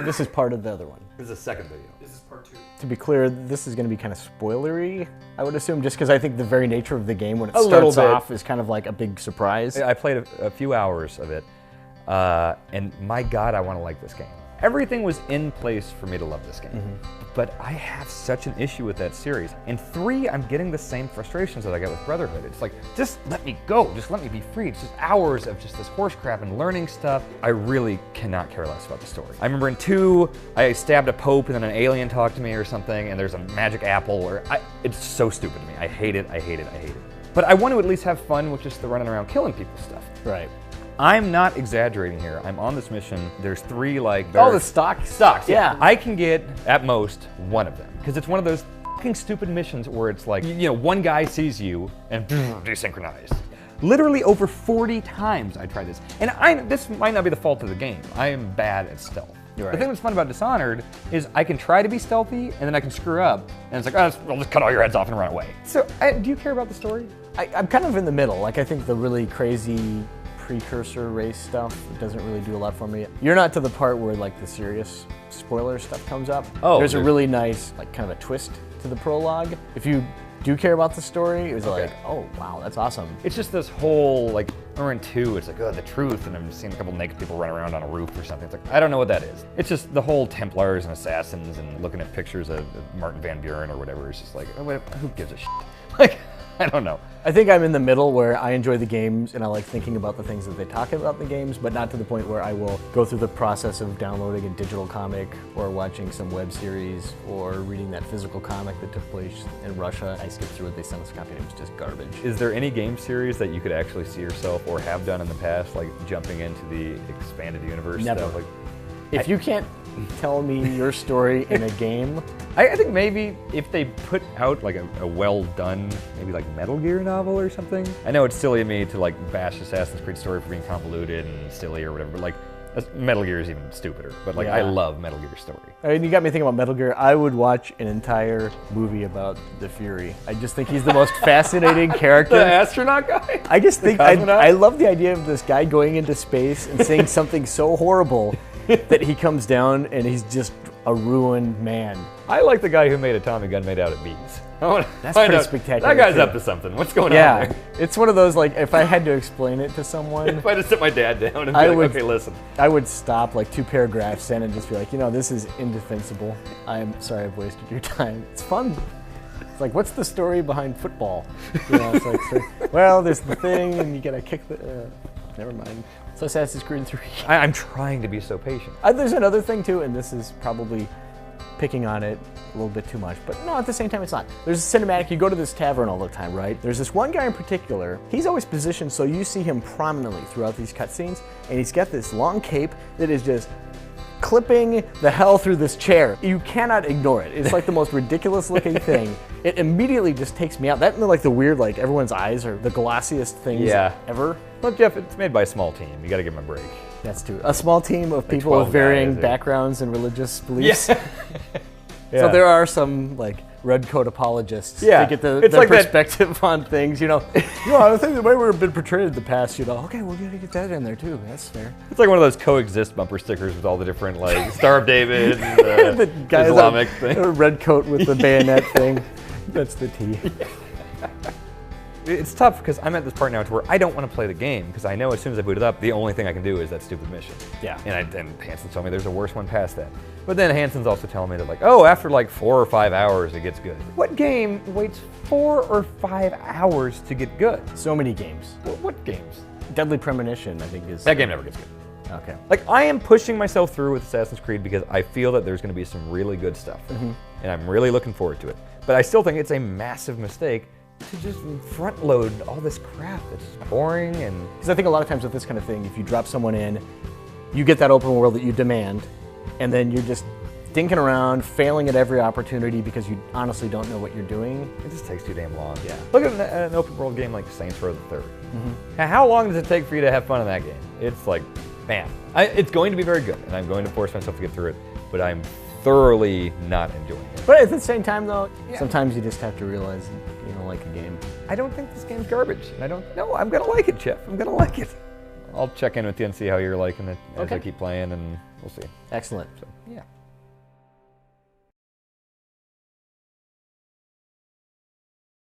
This is part of the other one. This is the second video. This is part 2. To be clear, this is going to be kind of spoilery, I would assume, just because I think the very nature of the game when it starts off is kind of like a big surprise. I played a few hours of it, and my God, I want to like this game. Everything was in place for me to love this game. But I have such an issue with that series. In 3, I'm getting the same frustrations that I get with Brotherhood. It's like, just let me go, just let me be free. It's just hours of just this horse crap and learning stuff. I really cannot care less about the story. I remember in 2, I stabbed a pope and then an alien talked to me or something, and there's a magic apple, or it's so stupid to me. I hate it, I hate it, I hate it. But I want to at least have fun with just the running around killing people stuff. Right. I'm not exaggerating here. I'm on this mission. There's 3 like the stocks, yeah. I can get at most 1 of them because it's one of those fucking stupid missions where it's like, you know, one guy sees you and desynchronized. Literally over 40 times I tried this, and this might not be the fault of the game. I am bad at stealth. Right. The thing that's fun about Dishonored is I can try to be stealthy and then I can screw up, and it's like, oh, I'll just cut all your heads off and run away. So, do you care about the story? I'm kind of in the middle. Like, I think the really crazy precursor race stuff doesn't really do a lot for me. You're not to the part where like the serious spoiler stuff comes up. Oh, there's a really nice like kind of a twist to the prologue. If you do care about the story, it was like, oh wow, that's awesome. It's just this whole like, or in 2, it's like, oh, the truth, and I'm seeing a couple naked people run around on a roof or something. It's like, I don't know what that is. It's just the whole Templars and Assassins and looking at pictures of Martin Van Buren or whatever. It's just like, who gives a shit? Like, I don't know. I think I'm in the middle where I enjoy the games and I like thinking about the things that they talk about in the games, but not to the point where I will go through the process of downloading a digital comic or watching some web series or reading that physical comic that took place in Russia. I skipped through it, they sent us a copy and it was just garbage. Is there any game series that you could actually see yourself or have done in the past, like jumping into the expanded universe? Never. Stuff? Like, if you can't tell me your story in a game, I think maybe if they put out like a well-done, maybe like Metal Gear novel or something. I know it's silly of me to like bash Assassin's Creed story for being convoluted and silly or whatever, but like Metal Gear is even stupider. But like, I love Metal Gear story. I mean, you got me thinking about Metal Gear. I would watch an entire movie about the Fury. I just think he's the most fascinating character. The astronaut guy? I just think, I love the idea of this guy going into space and saying something so horrible that he comes down and he's just a ruined man. I like the guy who made a Tommy gun made out of bees. That's pretty spectacular. That guy's up to something. What's going on there? It's one of those, like, if I had to explain it to someone. If I just sit my dad down and be like, okay, listen. I would stop like 2 paragraphs in and just be like, you know, this is indefensible. I'm sorry I've wasted your time. It's fun. It's like, what's the story behind football? You know, it's like, so, well, there's the thing and you gotta kick the, never mind. So Assassin's Creed 3. I'm trying to be so patient. There's another thing too, and this is probably picking on it a little bit too much, but no, at the same time it's not. There's a cinematic, you go to this tavern all the time, right? There's this one guy in particular, he's always positioned so you see him prominently throughout these cutscenes, and he's got this long cape that is just clipping the hell through this chair. You cannot ignore it. It's like the most ridiculous looking thing. It immediately just takes me out. That and like the weird, like everyone's eyes are the glossiest things ever. Well, Jeff, it's made by a small team. You gotta give him a break. That's true. A small team of people with varying backgrounds and religious beliefs. Yeah. So there are some like red coat apologists to get their like perspective on things, you know. I think the way we've been portrayed in the past, you know, okay, we're gonna get that in there too. That's fair. It's like one of those coexist bumper stickers with all the different like Star of David and the guy Islamic thing. A red coat with the bayonet thing. That's the T. It's tough because I'm at this part now to where I don't want to play the game because I know as soon as I boot it up, the only thing I can do is that stupid mission. Yeah. And Hanson told me there's a worse one past that. But then Hanson's also telling me that like, oh, after like 4 or 5 hours, it gets good. What game waits 4 or 5 hours to get good? So many games. What games? Deadly Premonition, I think is... That game never gets good. Okay. Like, I am pushing myself through with Assassin's Creed because I feel that there's going to be some really good stuff there. And I'm really looking forward to it. But I still think it's a massive mistake to just front load all this crap that's boring and... Because I think a lot of times with this kind of thing, if you drop someone in, you get that open world that you demand, and then you're just dinking around, failing at every opportunity because you honestly don't know what you're doing. It just takes too damn long. Yeah. Look at an open world game like Saints Row the 3rd. Now, how long does it take for you to have fun in that game? It's like, man, it's going to be very good, and I'm going to force myself to get through it, but I'm thoroughly not enjoying it. But at the same time, though, sometimes you just have to realize you don't like a game. I don't think this game's garbage. And I'm going to like it, Jeff. I'm going to like it. I'll check in with you and see how you're liking it as I keep playing, and we'll see. Excellent. So. Yeah.